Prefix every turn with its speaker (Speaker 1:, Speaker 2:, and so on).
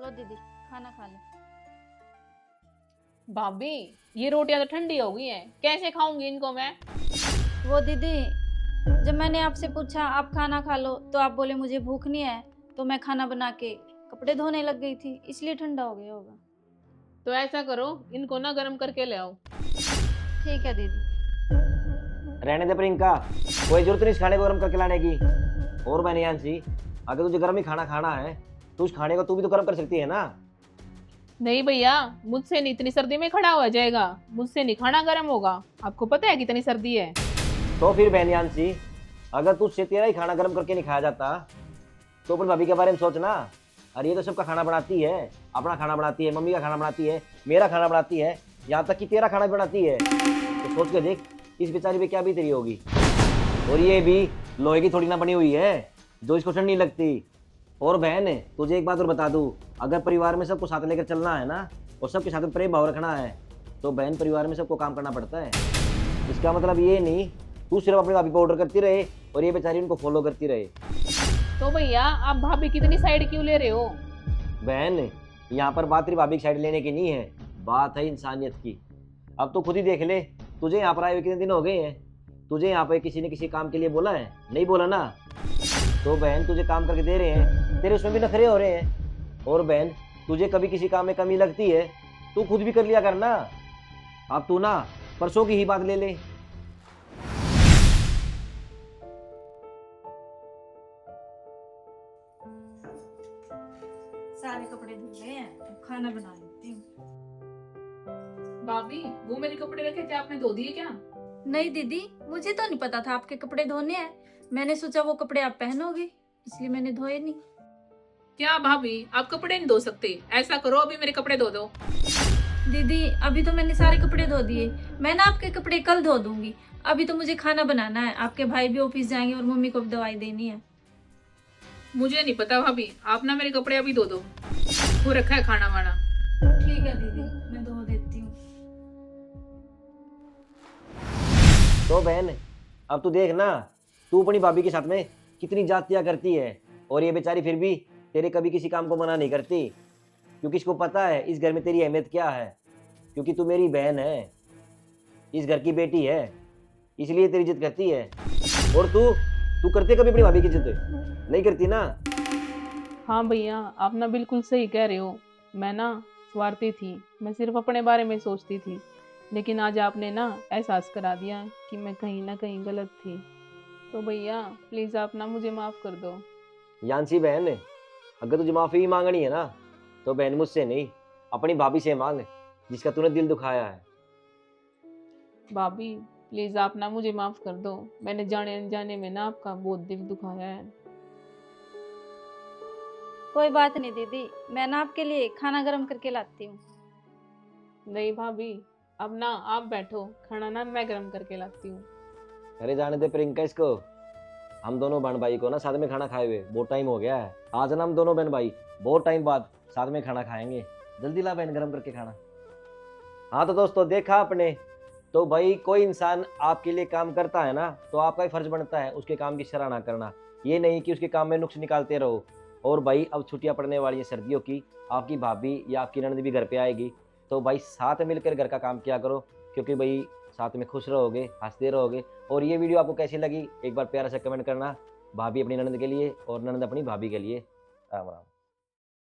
Speaker 1: लो दीदी, खाना खा लो।
Speaker 2: भाभी ये रोटियां तो ठंडी हो गई हैं, कैसे खाऊंगी इनको मैं?
Speaker 1: वो दीदी, जब मैंने आपसे पूछा आप खाना खा लो तो आप बोले मुझे भूख नहीं है, तो मैं खाना बना के कपड़े धोने लग गई थी, इसलिए ठंडा हो गया होगा।
Speaker 2: तो ऐसा करो, इनको ना गर्म करके ले आओ।
Speaker 1: ठीक है दीदी।
Speaker 3: रहने दे प्रियंका, कोई जरूरत नहीं इस खाने को गर्म करके लाने की। और मैंने यांसी, अगर तुझे गर्म ही खाना खाना है तो उस खाने को तू भी तो गर्म कर सकती है ना।
Speaker 2: नहीं भैया, मुझसे नहीं, इतनी सर्दी में खड़ा हो जाएगा, मुझसे नहीं खाना गर्म होगा। आपको पता है कितनी सर्दी है?
Speaker 3: तो फिर बहन यांसी, अगर तुझसे तेरा ही खाना गर्म करके नहीं खाया जाता तो अपनी भाभी के बारे में सोचना। अरे ये तो सबका खाना बनाती है, अपना खाना बनाती है, मम्मी का खाना बनाती है, मेरा खाना बनाती है, यहाँ तक कि तेरा खाना भी बनाती है। तो सोच के देख इस बेचारी पे क्या बीत रही होगी। और ये भी लोहे की थोड़ी ना बनी हुई है जो इसको ठंड नहीं लगती। और बहन तुझे एक बात और बता दूं, अगर परिवार में सबको साथ लेकर चलना है ना और सबके साथ में प्रेम भाव रखना है तो बहन परिवार में सबको काम करना पड़ता है। इसका मतलब ये नहीं तू सिर्फ अपनी भाभी को ऑर्डर करती रहे और ये बेचारी उनको फॉलो करती रहे।
Speaker 2: तो भैया आप भाभी कितनी साइड क्यों ले रहे हो?
Speaker 3: बहन यहाँ पर बात तेरी भाभी की साइड लेने की नहीं है, बात है इंसानियत की। अब तो खुद ही देख ले, तुझे यहाँ पर आए हुए कितने दिन हो गए हैं? तुझे यहाँ पर किसी ने किसी काम के लिए बोला है? नहीं बोला ना। तो बहन तुझे काम करके दे रहे हैं, तेरे उसमें भी नखरे हो रहे हैं। और बहन तुझे कभी किसी काम में कमी लगती है तू खुद भी कर लिया करना। अब तू ना परसों की ही बात ले ले।
Speaker 1: सारे कपड़े धुले हैं, अब खाना बना लेती हूँ।
Speaker 2: भाभी वो मेरे कपड़े रखे थे, आपने धो दिए क्या?
Speaker 1: नहीं दीदी, मुझे तो नहीं पता था आपके कपड़े धोने हैं। मैंने सोचा वो कपड़े आप पहनोगे, इसलिए मैंने धोए नहीं।
Speaker 2: क्या भाभी आप कपड़े नहीं धो सकते? ऐसा करो अभी मेरे कपड़े धो दो।
Speaker 1: दीदी अभी तो मैंने सारे कपड़े धो दिए, मैं ना आपके कपड़े कल धो दूंगी। अभी तो मुझे खाना बनाना है, आपके भाई भी ऑफिस जाएंगे और मम्मी को भी दवाई देनी है।
Speaker 2: मुझे नहीं पता भाभी, आप ना मेरे कपड़े अभी धो दो, वो रखा है खाना वाना।
Speaker 1: ठीक है दीदी, मैं धो देती हूँ।
Speaker 3: तो बहन अब तू देख ना, तू अपनी भाभी के साथ में कितनी जातियाँ करती है और ये बेचारी फिर भी तेरे कभी किसी काम को मना नहीं करती, क्योंकि इसको पता है इस घर में तेरी अहमियत क्या है। क्योंकि तू मेरी बहन है, इस घर की बेटी है, इसलिए तेरी इज्जत करती है। और तू तू करती कभी अपनी भाभी की इज्जत? नहीं करती ना।
Speaker 2: हाँ भैया आप ना बिल्कुल सही कह रहे हो, मैं ना स्वार्थी थी, मैं सिर्फ अपने बारे में सोचती थी। लेकिन आज आपने ना एहसास करा दिया कि मैं कहीं ना कहीं गलत थी। तो भैया प्लीज़ आप ना मुझे माफ़ कर दो।
Speaker 3: यांसी बहन, अगर तुझे माफ़ी मांगनी है ना तो बहन मुझसे नहीं, अपनी भाभी से मांग जिसका तूने दिल दुखाया है।
Speaker 2: भाभी प्लीज़ आप ना मुझे माफ़ कर दो, मैंने जाने अनजाने में ना आपका बहुत दिल दुखाया है।
Speaker 1: कोई बात नहीं दीदी, मैं ना आपके लिए खाना गर्म करके लाती हूँ।
Speaker 2: नहीं भाभी, अब ना आप बैठो, खाना ना मैं गर्म करके लाती हूँ।
Speaker 3: अरे जाने दे प्रियंका इसको, हम दोनों बहन भाई को ना साथ में खाना खाए हुए बहुत टाइम हो गया है। आज ना हम दोनों बहन भाई बहुत टाइम बाद साथ में खाना खाएंगे। जल्दी ला बहन गरम करके खाना। हाँ तो दोस्तों देखा आपने, तो भाई कोई इंसान आपके लिए काम करता है ना तो आपका ही फर्ज बनता है उसके काम की सराहना करना, ये नहीं कि उसके काम में नुक्स निकालते रहो। और भाई अब छुट्टियां पड़ने वाली हैं सर्दियों की, आपकी भाभी या आपकी ननद भी घर पे आएगी, तो भाई साथ मिलकर घर का काम किया करो, क्योंकि भाई साथ में खुश रहोगे, हंसते रहोगे। और ये वीडियो आपको कैसी लगी एक बार प्यारा सा कमेंट करना, भाभी अपनी ननद के लिए और ननद अपनी भाभी के लिए। राम राम।